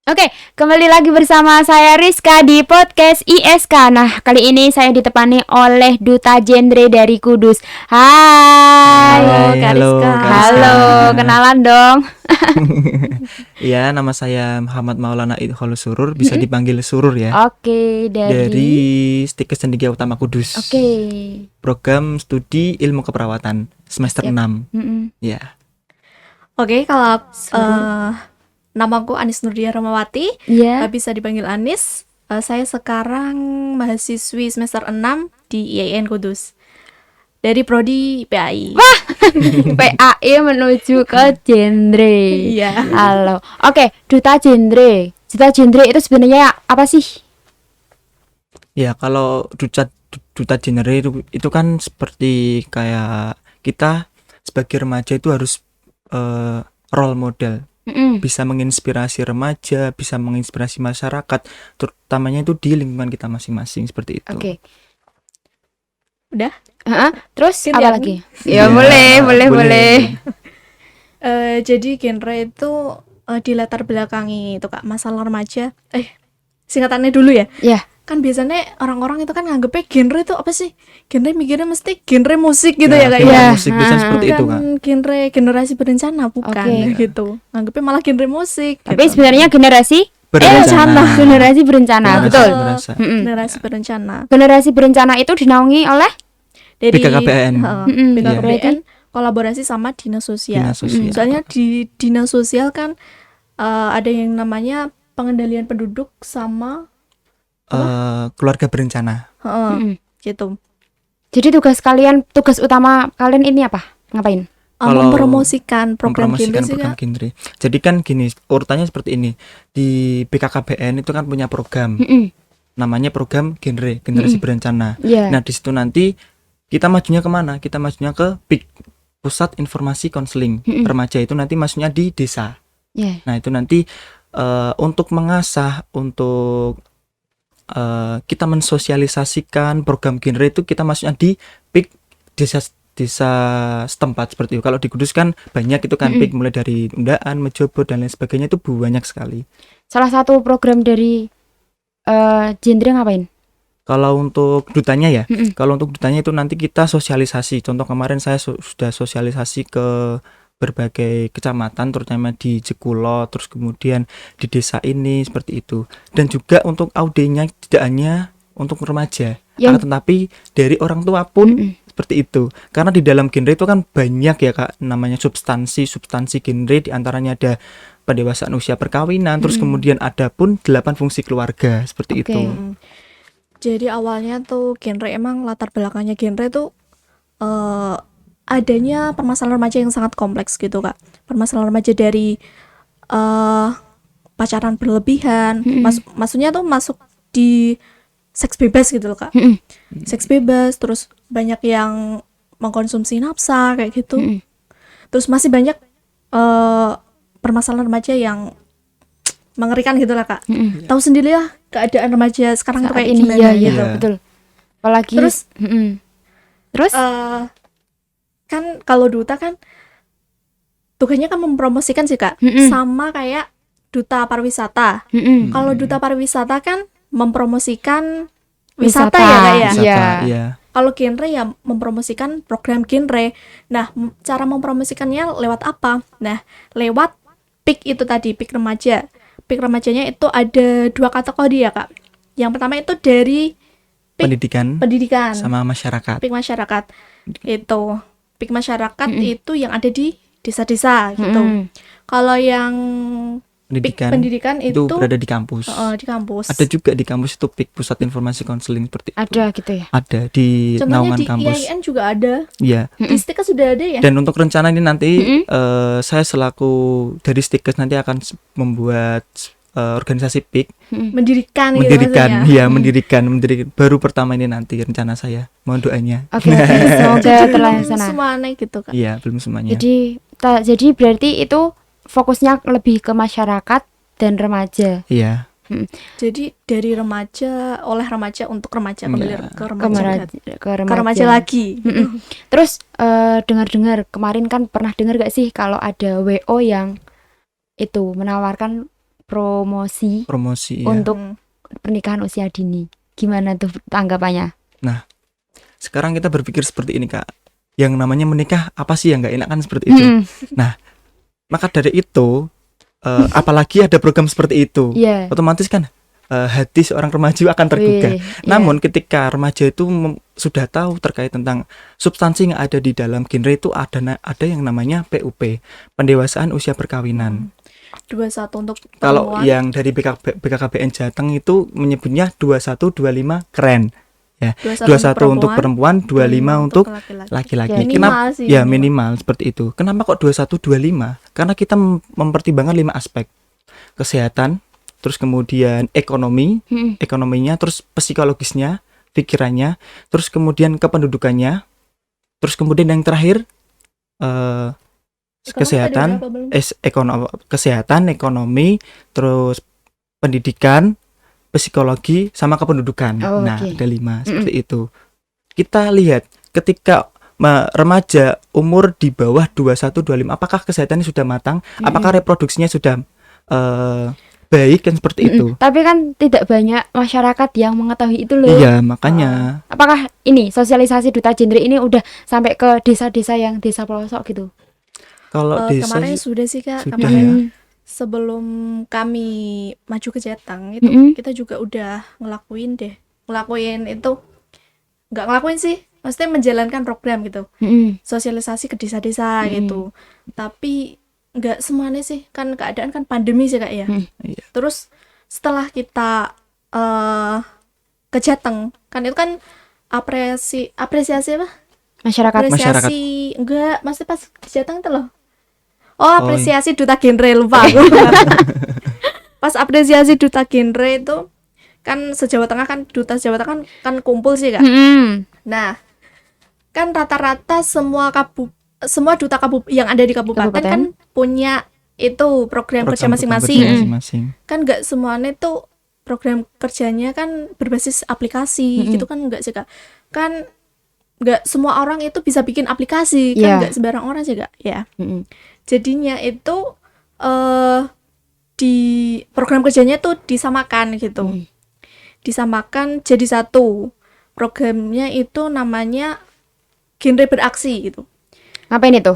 Oke, kembali lagi bersama saya Rizka di podcast ISK. Nah, kali ini saya ditemani oleh Duta Genre dari Kudus. Hai, Hai, Kak halo, Rizka. Kak Halo, Rizka. kenalan dong. Ya, nama saya Muhammad Maulana Idholus Surur, bisa dipanggil Surur ya. Oke, Dari dari Stikes Cendekia Utama Kudus. Oke. Program studi ilmu keperawatan semester Siap. 6. Mm-mm. Ya. Oke, kalau Seru. namaku Anis Nurdia Romawati, Iya. bisa dipanggil Anis. Saya sekarang mahasiswi semester 6 di IAIN Kudus. Dari prodi PAI. PAI menuju ke genre. Iya. Halo. Oke, Duta Genre. Duta Genre itu sebenarnya apa sih? Ya, kalau duta genre itu kan seperti kayak kita sebagai remaja itu harus role model, Mm-mm. bisa menginspirasi remaja, bisa menginspirasi masyarakat, terutamanya itu di lingkungan kita masing-masing seperti itu. Oke. Udah? Terus Gantian. apa lagi? Ya, Ya, boleh. Jadi genre itu dilatar belakangi itu Kak, masalah remaja. Singkatannya dulu ya. Ya. Kan biasanya orang-orang itu kan nganggepnya genre itu apa sih? Genre mikirnya mesti genre musik gitu ya Kak genre ya. musik bisa seperti itu, Kak. Genre generasi berencana bukan Oke. gitu. Nganggepnya malah genre musik. Tapi gitu. sebenarnya generasi generasi berencana, Generasi betul. berasa. Mm-mm. Generasi berencana. Generasi berencana itu dinaungi oleh Dari BKKBN. BKKBN kolaborasi sama dinas sosial. Dinas sosial. Soalnya di dinas sosial kan ada yang namanya pengendalian penduduk sama Keluarga berencana. Mm-mm. gitu. Jadi tugas utama kalian ini apa? Ngapain? Kalau Mempromosikan program mempromosikan genre sih program Kak. genre. Jadi kan gini, urutannya seperti ini. Di BKKBN itu kan punya program, Mm-mm. namanya program generasi berencana. Iya. Nah, di situ nanti kita majunya kemana? Kita majunya ke PIK, Pusat Informasi Konseling Remaja. Itu nanti maksudnya di desa. Iya. Nah, itu nanti untuk mengasah, untuk kita mensosialisasikan program genre itu kita maksudnya di PIK desa setempat seperti itu. Kalau di Kudus kan banyak itu kan PIK, mulai dari Undaan, Mejobo dan lain sebagainya, itu banyak sekali. Salah satu program dari genre ngapain? Kalau untuk dutanya ya, Mm-mm. kalau untuk dutanya itu nanti kita sosialisasi. Contoh kemarin saya sudah sosialisasi ke berbagai kecamatan, terutama di Jekulo, terus kemudian di desa ini seperti itu. Dan juga untuk audionya tidak hanya untuk remaja, akan tetapi dari orang tua pun seperti itu. Karena di dalam genre itu kan banyak ya Kak, namanya substansi genre, diantaranya ada pendewasaan usia perkawinan, terus kemudian ada pun 8 fungsi keluarga seperti Oke. itu. Jadi awalnya tuh genre emang latar belakangnya genre tuh adanya permasalahan remaja yang sangat kompleks gitu Kak. Permasalahan remaja dari pacaran berlebihan, maksudnya tuh masuk di seks bebas gitu loh Kak. Seks bebas, terus banyak yang mengkonsumsi nafsa kayak gitu. Terus masih banyak permasalahan remaja yang mengerikan gitu lah Kak. Tahu sendiri lah keadaan remaja sekarang tuh Saat kayak ini gimana ya, gitu. betul. Apalagi terus Kan kalau duta kan tugasnya kan mempromosikan sih Kak, sama kayak duta pariwisata. Kalau duta pariwisata kan mempromosikan wisata ya Kak ya. Iya. Iya. Kalau genre ya mempromosikan program genre. Nah, cara mempromosikannya lewat apa? Nah, lewat PIK itu tadi, PIK remaja. PIK remajanya itu ada 2 kategori ya Kak. Yang pertama itu dari PIK pendidikan sama masyarakat. PIK masyarakat. Itu PIK masyarakat itu yang ada di desa-desa gitu. Kalau yang PIK pendidikan itu berada di kampus. Di kampus. Ada juga di kampus itu PIK, Pusat Informasi Konseling seperti itu. ada gitu ya. Ada di Contohnya naungan di kampus. IAIN juga ada. Iya. Di Stikes sudah ada ya. Dan untuk rencana ini nanti saya selaku dari Stikes nanti akan membuat organisasi PIK, Mendirikan mendirikan baru pertama ini nanti rencana saya. Mohon doanya. Oke, semoga terlaksana. Semuanya gitu Kak. Iya, belum semuanya. Jadi berarti itu fokusnya lebih ke masyarakat dan remaja. Iya. Jadi dari remaja, oleh remaja untuk remaja, kembali ke Ke remaja lagi. Terus dengar-dengar kemarin kan pernah dengar gak sih kalau ada WO yang itu menawarkan promosi promosi ya. untuk Hmm. pernikahan usia dini. Gimana tuh tanggapannya? Sekarang kita berpikir seperti ini, Kak. Yang namanya menikah apa sih yang nggak enak kan seperti itu. Mm-mm. Maka dari itu apalagi ada program seperti itu, Iya. otomatis kan hati seorang remaja akan tergugah. Wih, iya. Namun ketika remaja itu sudah tahu terkait tentang substansi yang ada di dalam genre itu ada yang namanya PUP, pendewasaan usia perkawinan. 21 untuk Kalau perempuan. yang dari BKKBN Jateng itu menyebutnya 21-25 keren. 21 untuk perempuan, 25 untuk laki-laki. Ya, Kenapa? minimal sih, Ya minimal seperti itu. Kenapa kok 21-25? Karena kita mempertimbangkan 5 aspek. Kesehatan, terus kemudian Mm-mm. ekonominya, terus psikologisnya, pikirannya, terus kemudian kependudukannya, terus kemudian yang terakhir kesehatan, kesehatan, ekonomi, terus pendidikan, psikologi, sama kependudukan. Oh, Nah, oke. ada 5 seperti itu. Kita lihat ketika remaja umur di bawah 21-25, apakah kesehatannya sudah matang? Apakah reproduksinya sudah baik kan seperti itu? Tapi kan tidak banyak masyarakat yang mengetahui itu loh. Iya, makanya. Apakah ini sosialisasi duta genre ini udah sampai ke desa-desa yang desa pelosok gitu? Kalau desa kemarin sih sudah sih Kak, sudah kemarin ya. sebelum kami maju ke Jateng itu Mm-mm. kita juga udah ngelakuin itu, nggak ngelakuin sih, maksudnya menjalankan program gitu, Mm-mm. sosialisasi ke desa-desa gitu. Tapi nggak semuanya sih, kan keadaan kan pandemi sih Kak ya. Iya. Terus setelah kita ke Jateng kan itu kan apresiasi apa? Masyarakat. Apresiasi enggak, maksudnya pas di Jateng itu loh. iya. Apresiasi duta genre, lupa aku. Pas apresiasi duta genre itu kan se-Jawa Tengah kan, duta Jawa Tengah kan kumpul sih Kak. Mm-mm. Nah, kan rata-rata semua duta yang ada di kabupaten Kabupaten. kan punya itu program kerja Program masing-masing. kerja masing-masing. Kan nggak semuanya tuh program kerjanya kan berbasis aplikasi gitu kan, nggak sih Kak. Kan nggak semua orang itu bisa bikin aplikasi, kan Iya. nggak sembarang orang sih Kak ya. Mm-mm. Jadinya itu di program kerjanya tuh disamakan gitu. Disamakan jadi satu. Programnya itu namanya genre beraksi gitu. Ngapain itu?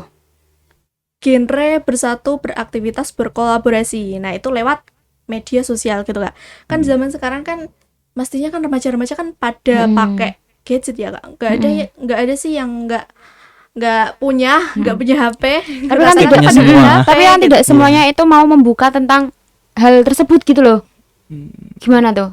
Genre bersatu, beraktivitas, berkolaborasi. Nah, itu lewat media sosial gitu Kak. Kan zaman sekarang kan mestinya kan remaja-remaja kan pada pakai gadget ya Kak. Nggak ada sih yang nggak punya HP. Tapi kan Rasanya tidak punya pada semua. HP, Tapi kan gitu. tidak semuanya itu mau membuka tentang hal tersebut gitu loh. Gimana tuh?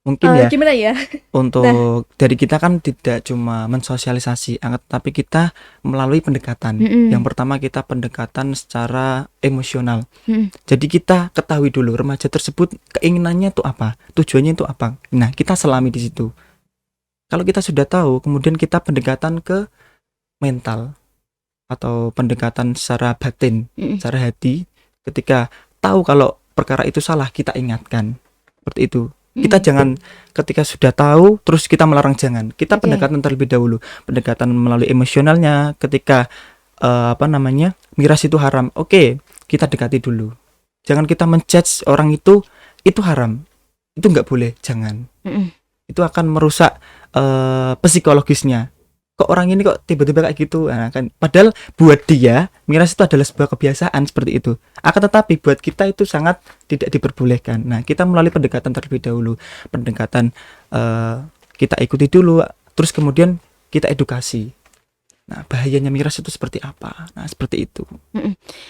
Mungkin ya Gimana ya? untuk dari kita kan tidak cuma mensosialisasi, tapi kita melalui pendekatan. Mm-mm. Yang pertama kita pendekatan secara emosional. Mm. Jadi kita ketahui dulu remaja tersebut keinginannya itu apa, tujuannya itu apa. Nah, kita selami di situ. Kalau kita sudah tahu, kemudian kita pendekatan ke mental atau pendekatan secara batin, secara hati. Ketika tahu kalau perkara itu salah, kita ingatkan. Seperti itu. Kita jangan ketika sudah tahu terus kita melarang, jangan. Kita pendekatan terlebih dahulu. Pendekatan melalui emosionalnya. Ketika miras itu haram. Oke, kita dekati dulu. Jangan kita menjudge orang itu haram. Itu nggak boleh, jangan. Itu akan merusak psikologisnya. Kok orang ini kok tiba-tiba kayak gitu? Nah, kan padahal buat dia miras itu adalah sebuah kebiasaan seperti itu. Akan tetapi buat kita itu sangat tidak diperbolehkan. Nah, kita melalui pendekatan terlebih dahulu. Pendekatan kita ikuti dulu, terus kemudian kita edukasi. Nah, bahayanya miras itu seperti apa? Nah, seperti itu.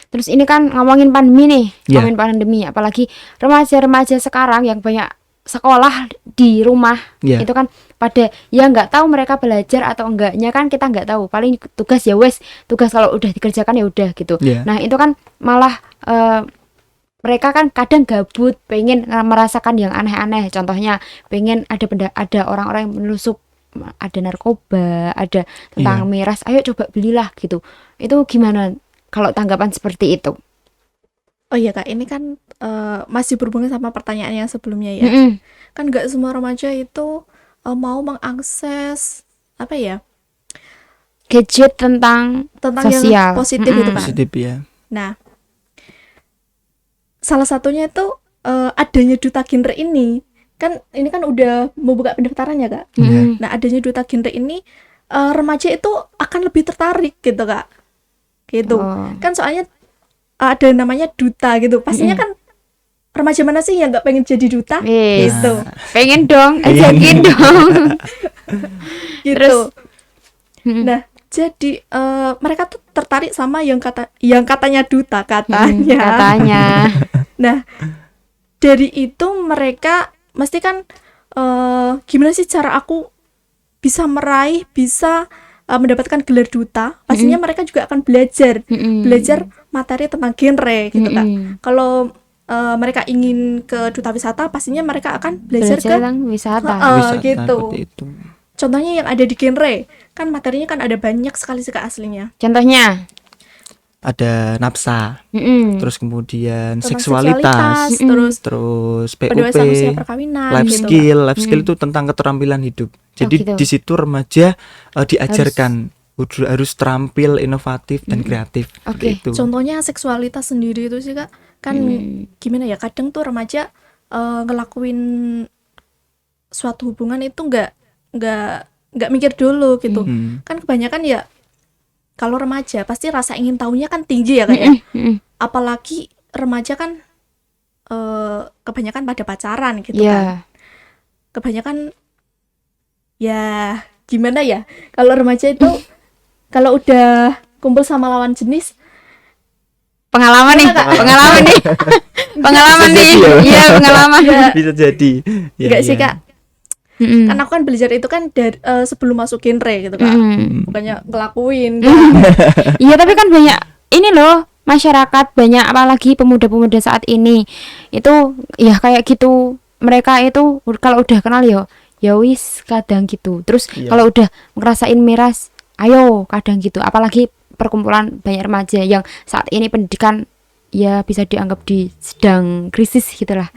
Terus ini kan ngomongin pandemi nih, Ya. ngomongin pandemi, apalagi remaja-remaja sekarang yang banyak sekolah di rumah, Ya. itu kan pada ya nggak tahu mereka belajar atau enggaknya kan kita nggak tahu. Paling tugas ya wes, tugas kalau udah dikerjakan ya udah gitu. Ya. Nah itu kan malah mereka kan kadang gabut, pengen merasakan yang aneh-aneh. Contohnya pengen ada orang-orang yang menelusup, ada narkoba, ada tentang miras. Ayo coba belilah gitu. Itu gimana kalau tanggapan seperti itu? Oh iya Kak, ini kan masih berhubungan sama pertanyaan yang sebelumnya ya. Kan nggak semua remaja itu mau mengakses apa ya, gadget tentang tentang sosial. yang positif gitu kan. Positif ya. Nah, salah satunya itu adanya duta genre ini kan udah mau buka pendaftaran ya Kak. Mm. Nah adanya duta genre ini remaja itu akan lebih tertarik gitu Kak, gitu Oh. kan soalnya ada namanya duta gitu, pastinya kan remaja mana sih yang nggak pengen jadi duta Wis. gitu. Pengen dong, Pengen. ajakin dong. Gitu. Terus? Nah, jadi mereka tuh tertarik sama yang katanya duta katanya. Katanya. Nah, dari itu mereka mesti kan gimana sih cara aku bisa meraih, bisa mendapatkan gelar duta? Pastinya mereka juga akan belajar materi tentang genre gitu kan. Kalau mereka ingin ke duta wisata, pastinya mereka akan belajar ke tentang wisata. Wisata gitu. seperti itu. Contohnya yang ada di genre, kan materinya kan ada banyak sekali sih Kak aslinya. Contohnya. Ada nafsa, Mm-mm. terus kemudian Tentang seksualitas, terus terus PUP, pendewasaan usia perkawinan life gitu. skill. Life skill itu tentang keterampilan hidup. Jadi gitu. di situ remaja diajarkan harus terampil, inovatif dan kreatif. Oke. Seperti itu. Contohnya seksualitas sendiri itu sih Kak, kan gimana ya, kadang tuh remaja ngelakuin suatu hubungan itu nggak mikir dulu gitu. Kan kebanyakan ya kalau remaja pasti rasa ingin tahunya kan tinggi ya Kak ya. Apalagi remaja kan kebanyakan pada pacaran gitu kan. Ya. Kebanyakan ya gimana ya, kalau remaja itu kalau udah kumpul sama lawan jenis Pengalaman nih, pengalaman nih. Pengalaman Bisa nih. jadi ya. Iya, pengalaman. Bisa jadi. Ya, enggak sih ya. Kak, Mm-mm. kan aku kan belajar itu kan dari sebelum masuk genre gitu Kak. Bukannya ngelakuin. Iya, tapi kan banyak ini loh, masyarakat banyak apalagi pemuda-pemuda saat ini. Itu ya kayak gitu. Mereka itu kalau udah kenal ya wis kadang gitu. Terus Iya. kalau udah ngerasain miras, ayo kadang gitu. Apalagi perkumpulan banyak remaja yang saat ini pendidikan ya bisa dianggap sedang krisis gitulah.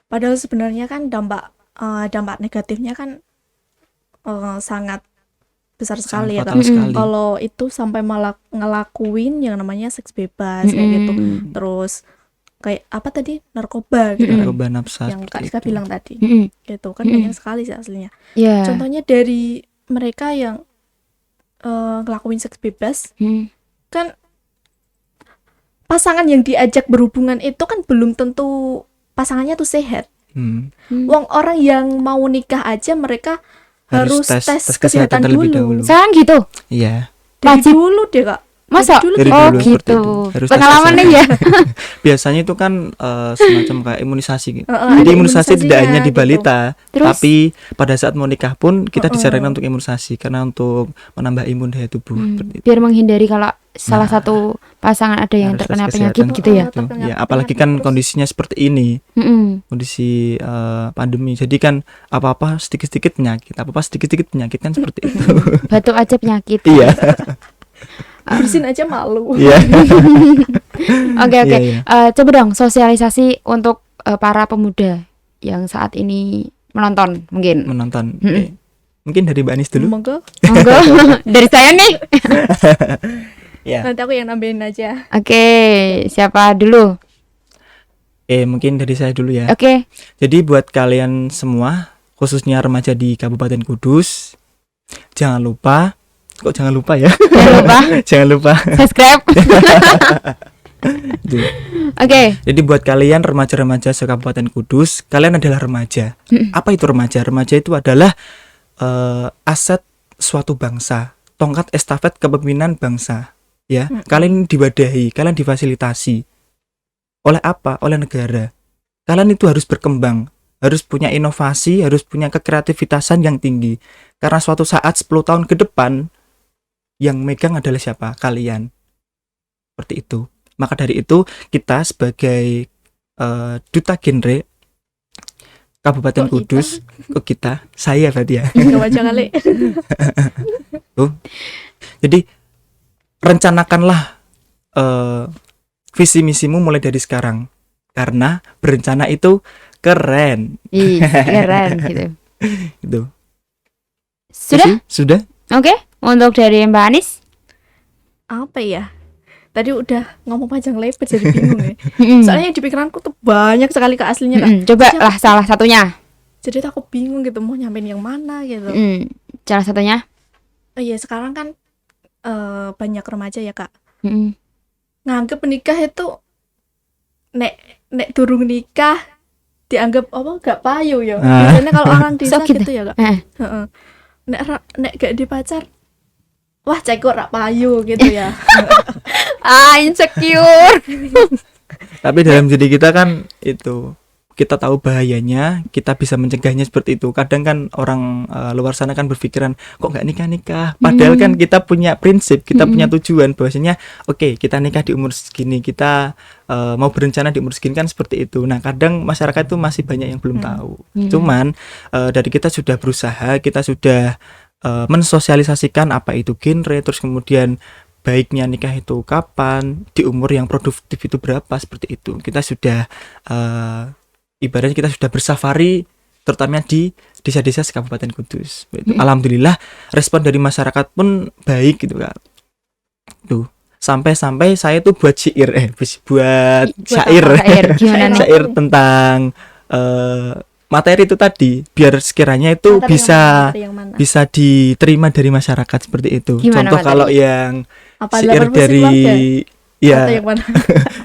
Padahal sebenarnya kan dampak negatifnya kan sangat besar sekali ya fatal Kak. sekali. Kalau itu sampai malah ngelakuin yang namanya seks bebas kayak gitu. Terus kayak apa tadi, narkoba gitu kan, Narkoba nafsa yang Kak seperti Rizka itu. bilang tadi. Mm-mm. Gitu kan banyak sekali sih aslinya. Ya. Contohnya dari mereka yang ngelakuin seks bebas, kan pasangan yang diajak berhubungan itu kan belum tentu pasangannya tuh sehat. Wong orang yang mau nikah aja mereka harus tes kesehatan terlebih dulu. dahulu. Sekarang gitu. Iya. Dari Wajib. dulu deh Kak. Masa? Dari Dari Oh dulu seperti gitu. itu. Harus tes Pengalaman nih ya. Biasanya itu kan semacam kayak imunisasi gitu. ada Jadi imunisasi tidak imunisasinya hanya di gitu. balita, Terus? tapi pada saat mau nikah pun kita disarankan untuk imunisasi karena untuk menambah imun daya tubuh seperti itu. Biar menghindari kalau salah satu pasangan ada yang Harus terkena tes penyakit kesehatan gitu ya. seperti itu. terkena Ya, apalagi kan penyakit, kondisinya seperti ini, kondisi pandemi. Jadi kan apa-apa sedikit-sedikit penyakit, apa-apa sedikit-sedikit penyakit kan seperti itu. Batuk aja penyakit. Iya. Bersin aja malu. Iya. Oke. Iya, iya. Coba dong sosialisasi untuk para pemuda yang saat ini menonton mungkin. Menonton. Oke. Mungkin dari Mbak Anis dulu. Monggo. Monggo. Dari saya nih. Ya. Nanti aku yang nambahin aja. Oke, siapa dulu? Mungkin dari saya dulu ya. Oke. Jadi buat kalian semua, khususnya remaja di Kabupaten Kudus, jangan lupa ya? Jangan lupa Jangan lupa. subscribe. Gitu. Oke. Jadi buat kalian remaja-remaja se-Kabupaten Kudus, kalian adalah remaja. Apa itu remaja? Remaja itu adalah aset suatu bangsa, tongkat estafet kepemimpinan bangsa. Ya, kalian diwadahi, kalian difasilitasi. Oleh apa? Oleh negara. Kalian itu harus berkembang, harus punya inovasi, harus punya kekreativitasan yang tinggi. Karena suatu saat 10 tahun ke depan yang megang adalah siapa? Kalian. Seperti itu. Maka dari itu kita sebagai duta genre Kabupaten Kok Kudus, saya berarti ya. Gak baca kali. Jadi rencanakanlah visi misimu mulai dari sekarang, karena berencana itu keren. Ih, keren gitu. Gitu. Sudah? Sudah? Oke. Untuk dari Mbak Anis? Apa ya? Tadi udah ngomong panjang lebar jadi bingung ya. Mm-mm. Soalnya di pikiranku tuh banyak sekali Kak aslinya Kak. Mm-mm. Coba lah salah satunya. Jadi tuh aku bingung gitu mau nyampein yang mana gitu. Mm. Salah satunya. Oh iya sekarang kan banyak remaja ya Kak. Mm-mm. Nganggep menikah itu nek durung nikah dianggap apa gak payu ya. Ah. Biasanya kalau orang desa So gitu. gitu ya Kak. Eh. Heeh. Nek gak dipacar wah cekok rak payu gitu ya. Insecure. Tapi dalam diri kita kan itu kita tahu bahayanya, kita bisa mencegahnya seperti itu. Kadang kan orang luar sana kan berpikiran kok nggak nikah-nikah. Padahal kan kita punya prinsip, kita punya tujuan bahwasanya oke, kita nikah di umur segini, kita mau berencana di umur segini kan seperti itu. Nah, kadang masyarakat itu masih banyak yang belum tahu. Cuman dari kita sudah berusaha, kita sudah mensosialisasikan apa itu genre, terus kemudian baiknya nikah itu kapan, di umur yang produktif itu berapa, seperti itu. Kita sudah ibaratnya kita sudah bersafari terutama di desa-desa Kabupaten Kudus. Alhamdulillah respon dari masyarakat pun baik gitu Kak. Tuh, sampai-sampai saya tuh buat syair buat syair. Syair gimana nih? Syair tentang materi itu tadi biar sekiranya itu Materi yang mana? bisa diterima dari masyarakat seperti itu. Gimana Contoh materi? kalau yang Apa syair 8 fungsi dari keluarga? Atau yang mana?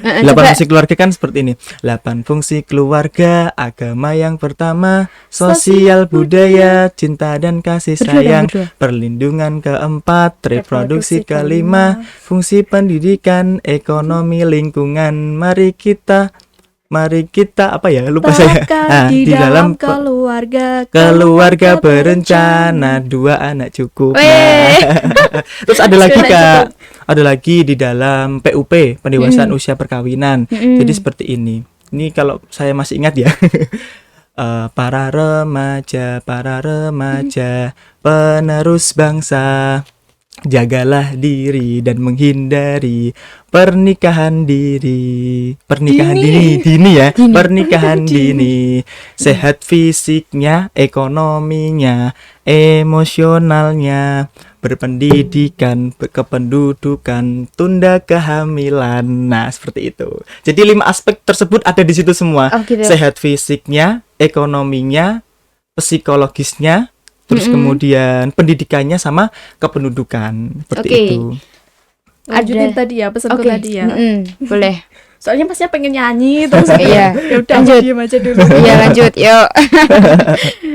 8 Coba. fungsi keluarga kan seperti ini. 8 fungsi keluarga, agama yang pertama, sosial budaya, cinta dan kasih Berdua dong, sayang, berdua. perlindungan keempat, reproduksi kelima, fungsi pendidikan, ekonomi, lingkungan. Mari kita apa ya? Lupa saya. Terapkan di dalam keluarga keluarga berencana 2 anak cukup. Weh. Terus ada lagi Sekali Kak, cukup. ada lagi di dalam PUP pendewasaan usia perkawinan. Jadi seperti ini. Ini kalau saya masih ingat ya. Para remaja penerus bangsa, jagalah diri dan menghindari pernikahan dini ya. Pernikahan dini, sehat fisiknya, ekonominya, emosionalnya, berpendidikan, kependudukan, tunda kehamilan. Nah, seperti itu. Jadi 5 aspek tersebut ada di situ semua. Oh, gitu. Sehat fisiknya, ekonominya, psikologisnya, terus kemudian pendidikannya sama kependudukan. Seperti Oke. itu. lanjutin tadi ya pesanku Oke. tadi ya. Boleh. Soalnya masnya pengen nyanyi terus Iya. ya udah Lanjut. diam aja dulu. Iya, lanjut. Yuk.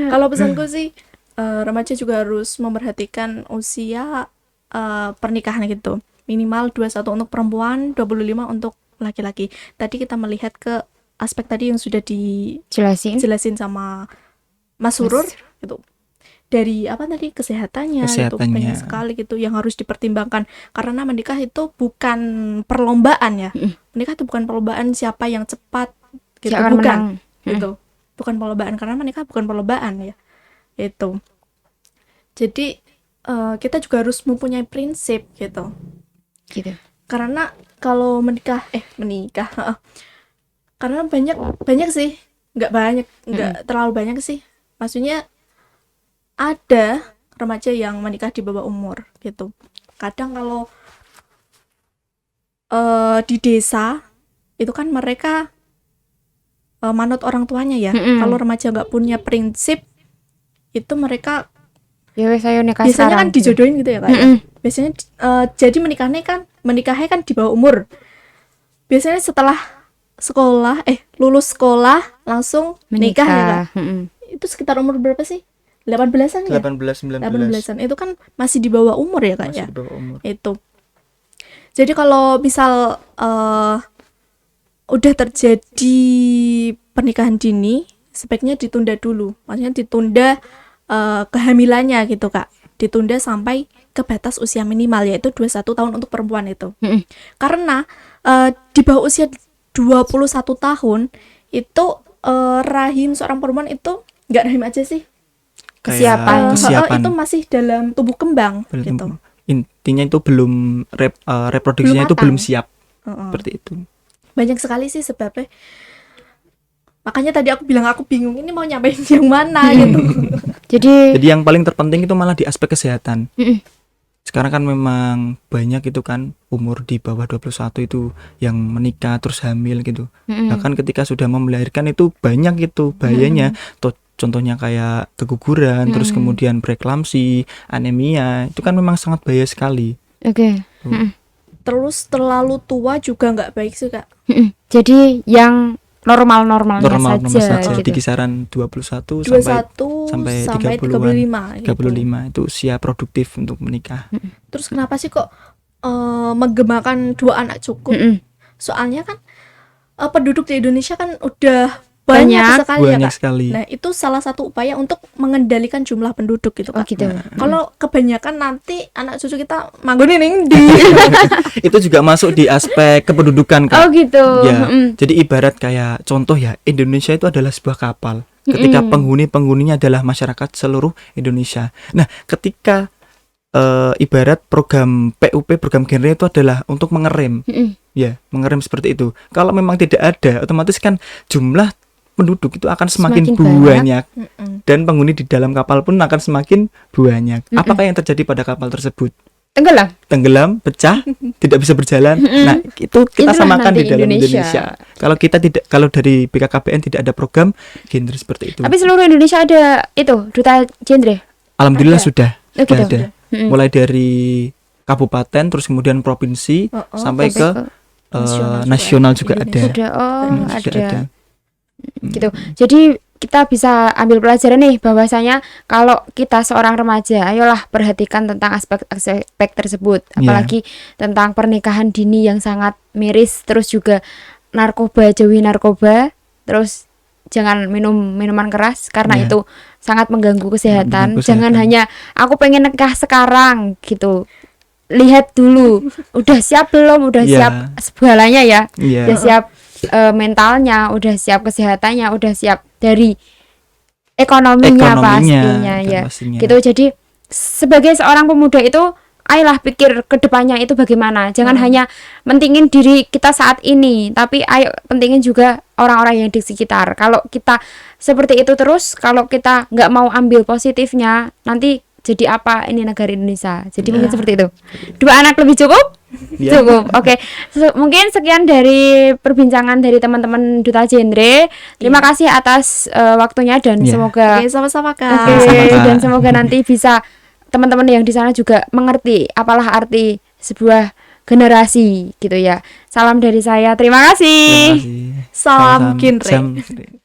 Kalau pesanku sih remaja juga harus memperhatikan usia pernikahan gitu. Minimal 21 untuk perempuan, 25 untuk laki-laki. Tadi kita melihat ke aspek tadi yang sudah dijelasin Jelasin. sama Mas Surur gitu. Dari apa tadi kesehatannya itu banyak sekali gitu yang harus dipertimbangkan karena menikah itu bukan perlombaan ya. Menikah itu bukan perlombaan siapa yang cepat gitu, Siapa yang bukan menang. gitu. Bukan perlombaan karena menikah bukan perlombaan ya. Itu. Jadi kita juga harus mempunyai prinsip gitu. Gitu. Karena kalau menikah karena banyak sih, nggak terlalu banyak sih. Maksudnya ada remaja yang menikah di bawah umur gitu. Kadang kalau di desa itu kan mereka manut orang tuanya ya. Kalau remaja nggak punya prinsip itu mereka Ya wes ayo nikah biasanya sekarang. kan dijodohin gitu ya Kak. Ya? Biasanya jadi menikahnya kan di bawah umur. Biasanya setelah lulus sekolah langsung nikah ya Kak. Itu sekitar umur berapa sih? 18-an ya? 18-19. 18-an. Itu kan masih di bawah umur ya Kak ya? Masih di bawah umur. Itu. Jadi kalau misal udah terjadi pernikahan dini, sebaiknya ditunda dulu. Maksudnya ditunda kehamilannya gitu Kak. Ditunda sampai ke batas usia minimal yaitu 21 tahun untuk perempuan itu. Karena di bawah usia 21 tahun itu rahim seorang perempuan itu nggak rahim aja sih. Kesiapan. Itu masih dalam tubuh kembang gitu. Intinya itu belum reproduksinya itu belum siap. Seperti itu. Banyak sekali sih sebabnya. Makanya tadi aku bilang aku bingung ini mau nyampein yang mana gitu. Jadi yang paling terpenting itu malah di aspek kesehatan. sekarang kan memang banyak itu kan umur di bawah 21 itu yang menikah terus hamil gitu. Bahkan ketika sudah mau melahirkan itu banyak itu bahayanya. Contohnya kayak keguguran, terus kemudian preeklamsi, anemia, itu kan memang sangat bahaya sekali. Oke. Terus terlalu tua juga nggak baik sih Kak. Jadi yang normal-normalnya Normal saja, saja gitu. di kisaran 21 sampai 30-an, 35 gitu. 35 itu usia produktif untuk menikah. Terus kenapa sih kok menggemakan 2 anak cukup? Soalnya kan penduduk di Indonesia kan udah banyak sekali ya Banyak Kak. sekali. Nah, itu salah satu upaya untuk mengendalikan jumlah penduduk gitu Oh Kak. gitu. Kalau kebanyakan nanti anak cucu kita manggonin ning di Itu juga masuk di aspek kependudukan Oh Kak. gitu. Ya, jadi ibarat kayak contoh ya, Indonesia itu adalah sebuah kapal. Ketika penghuninya adalah masyarakat seluruh Indonesia. Nah, ketika ibarat program PUP, program genre itu adalah untuk mengerem. Ya, mengerem seperti itu. Kalau memang tidak ada, otomatis kan jumlah penduduk itu akan semakin banyak. Dan penghuni di dalam kapal pun akan semakin banyak. Apakah yang terjadi pada kapal tersebut? Tenggelam, pecah, tidak bisa berjalan. Nah, itu kita Itulah samakan nanti di dalam Indonesia. Indonesia. Kalau dari BKKBN tidak ada program genre seperti itu. Tapi seluruh Indonesia ada itu duta genre. Alhamdulillah Ada. sudah Oh, gitu. ada. Mulai dari kabupaten, terus kemudian provinsi, sampai ke nasional juga ada. Sudah, Sudah ada. Gitu. Jadi kita bisa ambil pelajaran nih bahwasanya kalau kita seorang remaja, ayolah perhatikan tentang aspek-aspek tersebut, apalagi tentang pernikahan dini yang sangat miris, terus juga jauhi narkoba, terus jangan minum minuman keras karena itu sangat mengganggu kesehatan. Jangan hanya aku pengen nikah sekarang gitu. Lihat dulu, udah siap belum? Udah siap segalanya ya. Udah siap mentalnya, udah siap kesehatannya, udah siap dari ekonominya pastinya ya. Gitu. Jadi sebagai seorang pemuda itu ayolah pikir ke depannya itu bagaimana. Jangan hanya mentingin diri kita saat ini, tapi ayo pentingin juga orang-orang yang di sekitar. Kalau kita seperti itu terus, kalau kita nggak mau ambil positifnya, nanti jadi apa ini negara Indonesia. Jadi mungkin seperti itu. 2 anak lebih cukup? Cukup. Oke. Mungkin sekian dari perbincangan dari teman-teman Duta Genre. Terima kasih atas waktunya dan semoga sama-sama Kak. Dan semoga nanti bisa teman-teman yang di sana juga mengerti apalah arti sebuah generasi gitu ya. Salam dari saya. Terima kasih. Salam genre.